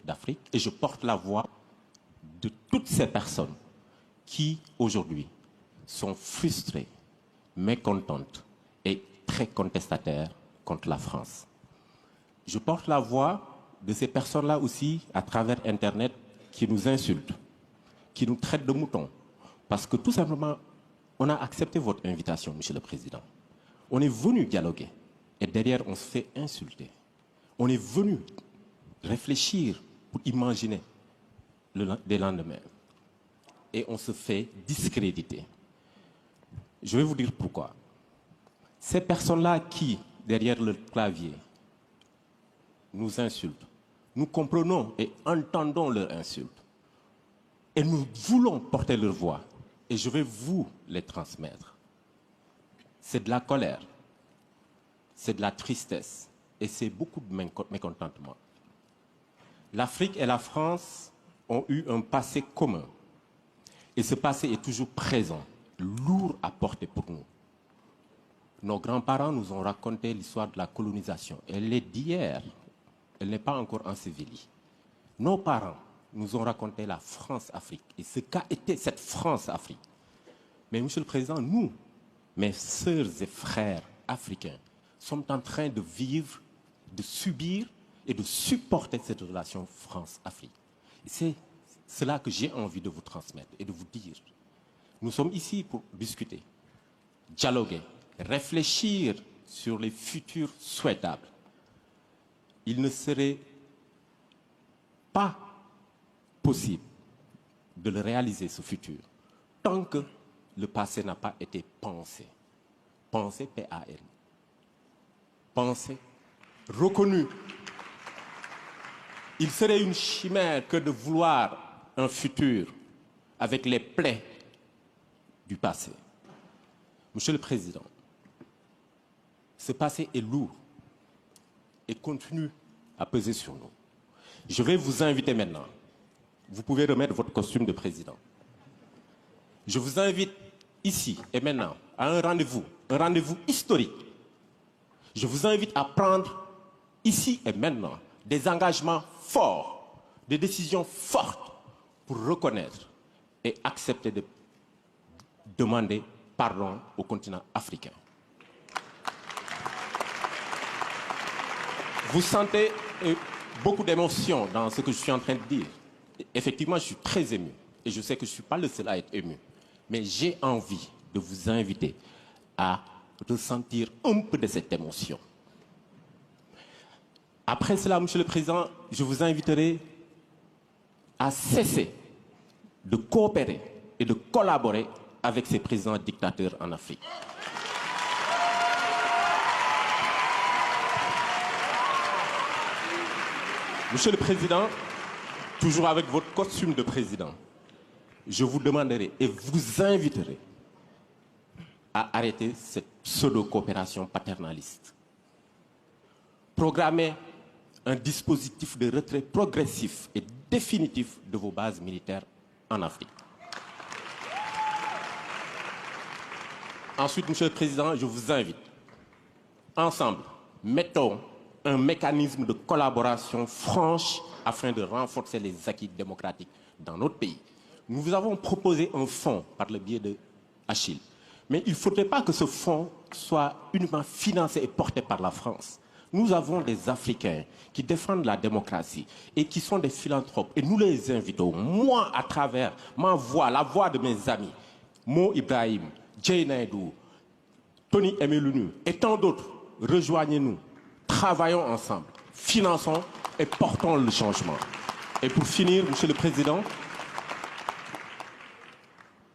d'Afrique et je porte la voix de toutes ces personnes qui, aujourd'hui, sont frustrées, mécontentes et très contestataires contre la France. Je porte la voix de ces personnes-là aussi à travers Internet qui nous insultent, qui nous traitent de moutons. Parce que tout simplement, on a accepté votre invitation, Monsieur le Président. On est venu dialoguer et derrière, on se fait insulter. On est venu réfléchir pour imaginer des lendemains. Et on se fait discréditer. Je vais vous dire pourquoi. Ces personnes-là qui, derrière le clavier, nous insultent, nous comprenons et entendons leurs insultes. Et nous voulons porter leur voix. Et je vais vous les transmettre. C'est de la colère, c'est de la tristesse et c'est beaucoup de mécontentement. L'Afrique et la France ont eu un passé commun. Et ce passé est toujours présent, lourd à porter pour nous. Nos grands-parents nous ont raconté l'histoire de la colonisation. Elle est d'hier, elle n'est pas encore ensevelie. Nos parents nous ont raconté la France-Afrique et ce qu'a été cette France-Afrique. Mais Monsieur le Président, nous, mes sœurs et frères africains, sommes en train de vivre, de subir et de supporter cette relation France-Afrique. C'est cela que j'ai envie de vous transmettre et de vous dire. Nous sommes ici pour discuter, dialoguer, réfléchir sur les futurs souhaitables. Il ne serait pas possible de le réaliser, ce futur, tant que le passé n'a pas été pensé. Pensé, P-A-N. Pensé, reconnu. Il serait une chimère que de vouloir un futur avec les plaies du passé. Monsieur le Président, ce passé est lourd et continue à peser sur nous. Je vais vous inviter maintenant. Vous pouvez remettre votre costume de président. Je vous invite ici et maintenant à un rendez-vous historique. Je vous invite à prendre ici et maintenant des engagements forts, des décisions fortes pour reconnaître et accepter de demander pardon au continent africain. Vous sentez beaucoup d'émotion dans ce que je suis en train de dire. Effectivement, je suis très ému et je sais que je ne suis pas le seul à être ému. Mais j'ai envie de vous inviter à ressentir un peu de cette émotion. Après cela, Monsieur le Président, je vous inviterai à cesser de coopérer et de collaborer avec ces présidents dictateurs en Afrique. Monsieur le Président, toujours avec votre costume de président, je vous demanderai et vous inviterai à arrêter cette pseudo-coopération paternaliste. Programmez un dispositif de retrait progressif et définitif de vos bases militaires en Afrique. Ensuite, Monsieur le Président, je vous invite, ensemble, mettons un mécanisme de collaboration franche afin de renforcer les acquis démocratiques dans notre pays. Nous vous avons proposé un fonds par le biais de Achille. Mais il ne faudrait pas que ce fonds soit uniquement financé et porté par la France. Nous avons des Africains qui défendent la démocratie et qui sont des philanthropes. Et nous les invitons, moi, à travers ma voix, la voix de mes amis, Mo Ibrahim, Jay Naidou, Tony Emelunu et tant d'autres, rejoignez-nous, travaillons ensemble, finançons et portons le changement. Et pour finir, Monsieur le Président,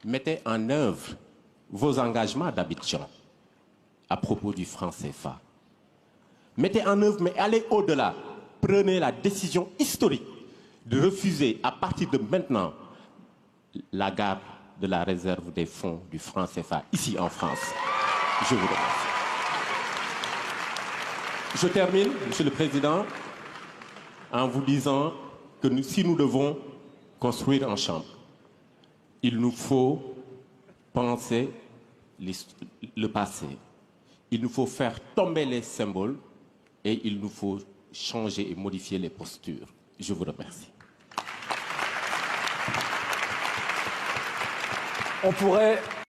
mettez en œuvre vos engagements d'Abidjan à propos du franc CFA. Mettez en œuvre, mais allez au-delà. Prenez la décision historique de refuser à partir de maintenant la garde de la réserve des fonds du franc CFA ici en France. Je vous remercie. Je termine, Monsieur le Président, en vous disant que si nous devons construire un champ, il nous faut penser le passé. Il nous faut faire tomber les symboles et il nous faut changer et modifier les postures. Je vous remercie. On pourrait